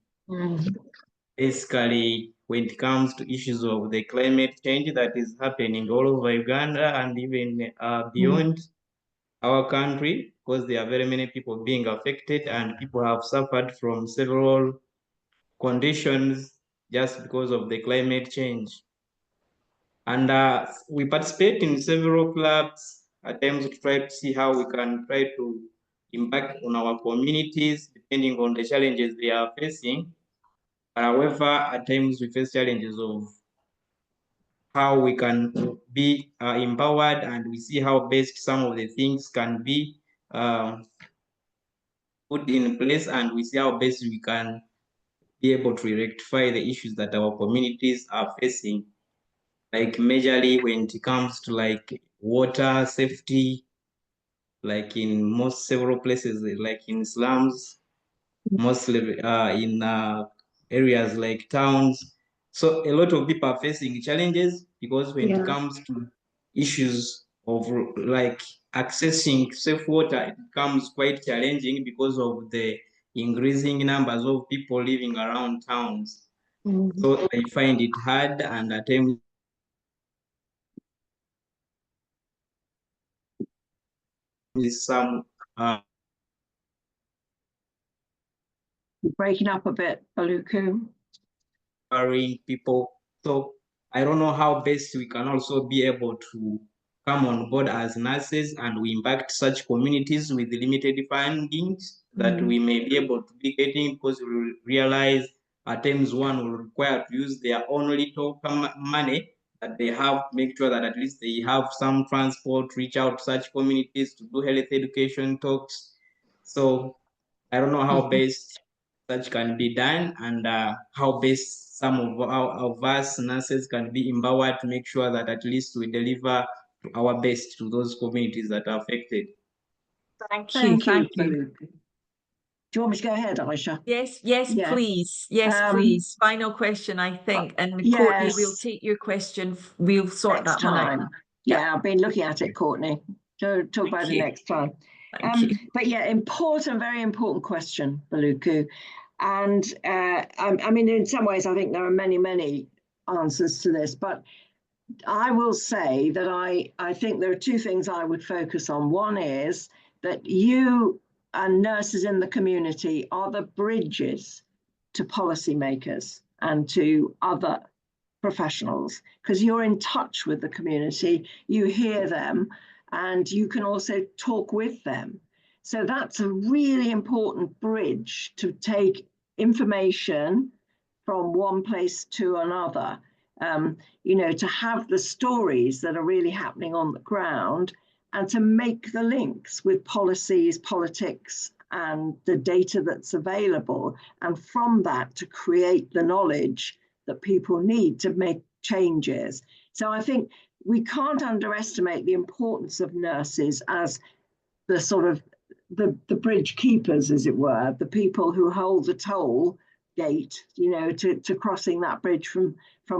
Basically, when it comes to issues of the climate change that is happening all over Uganda and even beyond our country, because there are very many people being affected, and people have suffered from several conditions just because of the climate change. And we participate in several clubs at times to try to see how we can try to impact on our communities depending on the challenges they are facing. However, at times we face challenges of how we can be empowered, and we see how best some of the things can be put in place, and we see how best we can be able to rectify the issues that our communities are facing, like majorly when it comes to like water safety, like in most several places, like in slums, mostly in areas like towns. So a lot of people are facing challenges because when it comes to issues of like accessing safe water, it becomes quite challenging because of the increasing numbers of people living around towns. So they find it hard, and at times some You're breaking up a bit, Baluku. empowering people. So I don't know how best we can also be able to come on board as nurses and we impact such communities with limited fundings that we may be able to be getting, because we realize at times one will require to use their own little money that they have, make sure that at least they have some transport, reach out to such communities to do health education talks. So I don't know how best such can be done, and how best some of us nurses can be empowered to make sure that at least we deliver our best to those communities that are affected. Thank you. Thank you, Thank you. Baluku. Do you want me to go ahead, Aisha? Yes, Yeah. please. Yes, please. Final question, I think. And Courtney, we'll yes. take your question. We'll sort Next that one out. time. Yeah, I've been looking at it, Courtney. So talk about it you. next time. Thank you. But yeah, important, very important question, Baluku. And I mean, in some ways, I think there are many, many answers to this, but I will say that I think there are two things I would focus on. One is that you and nurses in the community are the bridges to policymakers and to other professionals, because you're in touch with the community, you hear them, and you can also talk with them. So that's a really important bridge to take information from one place to another. You know, to have the stories that are really happening on the ground and to make the links with policies, politics, and the data that's available. And from that, to create the knowledge that people need to make changes. So I think we can't underestimate the importance of nurses as the sort of the bridge keepers, as it were, the people who hold the toll gate, you know, to crossing that bridge from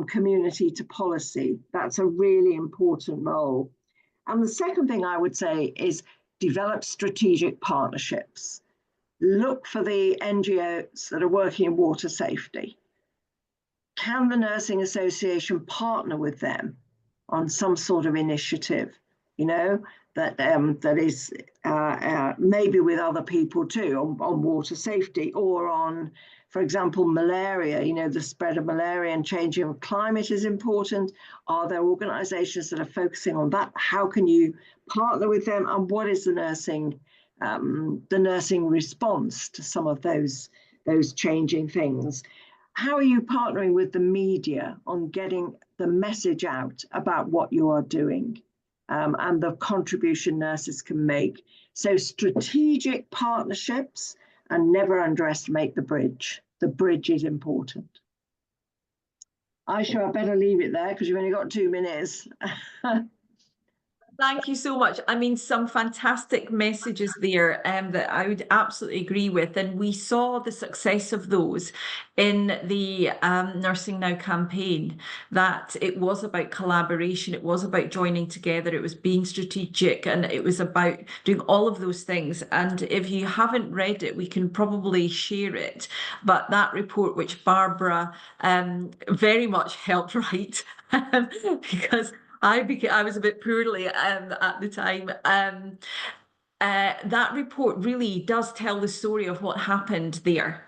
community to policy. That's a really important role. And the second thing I would say is develop strategic partnerships. Look for the NGOs that are working in water safety. Can the Nursing Association partner with them on some sort of initiative, you know, that is maybe with other people too on water safety, or on, for example, malaria, you know, the spread of malaria and changing of climate is important. Are there organizations that are focusing on that? How can you partner with them? And what is the nursing response to some of those changing things? How are you partnering with the media on getting the message out about what you are doing and the contribution nurses can make? So strategic partnerships, and never underestimate the bridge. The bridge is important. Aisha, I better leave it there because you've only got 2 minutes. Thank you so much. I mean, some fantastic messages there that I would absolutely agree with. And we saw the success of those in the Nursing Now campaign, that it was about collaboration, it was about joining together, it was being strategic, and it was about doing all of those things. And if you haven't read it, we can probably share it. But that report, which Barbara very much helped write, because I was a bit poorly at the time. That report really does tell the story of what happened there.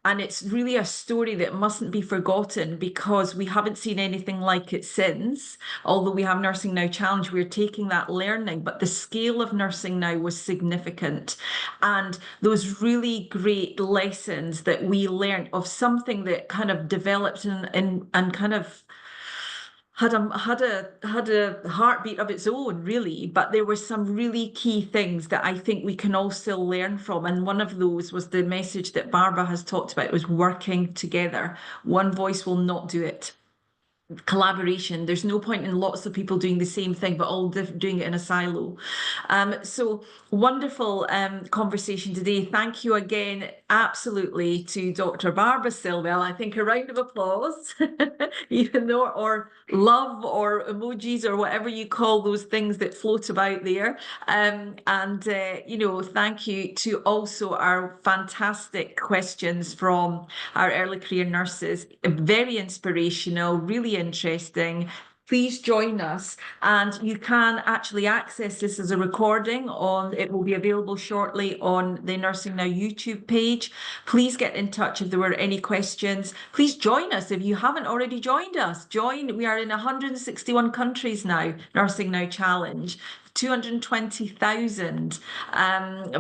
And it's really a story that mustn't be forgotten, because we haven't seen anything like it since. Although we have Nursing Now Challenge, we're taking that learning, but the scale of Nursing Now was significant. And those really great lessons that we learned of something that kind of developed and kind of had a heartbeat of its own, really, but there were some really key things that I think we can all still learn from. And one of those was the message that Barbara has talked about, was working together. One voice will not do it. Collaboration. There's no point in lots of people doing the same thing, but all doing it in a silo. So wonderful conversation today. Thank you again, absolutely, to Dr. Barbara Stilwell. I think a round of applause, even though, or love, or emojis, or whatever you call those things that float about there. You know, thank you to also our fantastic questions from our early career nurses. Very inspirational, really interesting. Please join us, and you can actually access this as a recording on, it will be available shortly on the Nursing Now YouTube page. Please get in touch if there were any questions. Please join us if you haven't already joined us. Join, we are in 161 countries now, Nursing Now Challenge. 220,000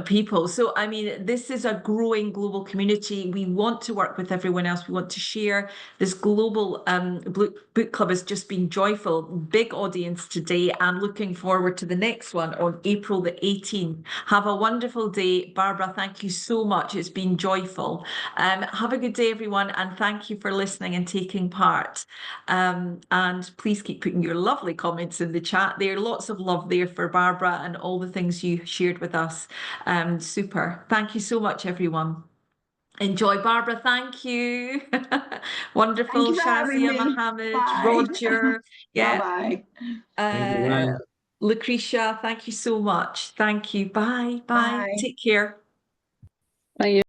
people. So, I mean, this is a growing global community. We want to work with everyone else. We want to share. This global book club has just been joyful. Big audience today, and looking forward to the next one on April the 18th. Have a wonderful day. Barbara, thank you so much. It's been joyful. Have a good day, everyone, and thank you for listening and taking part. And please keep putting your lovely comments in the chat there. Lots of love there for Barbara and all the things you shared with us. Super. Thank you so much, everyone. Enjoy, Barbara. Thank you. Wonderful. Thank you for having Shazia, me. Mohammed, Bye. Roger. Yeah. Bye-bye. Thank you. Bye. Lucretia, thank you so much. Thank you. Bye. Bye. Bye. Take care. Bye.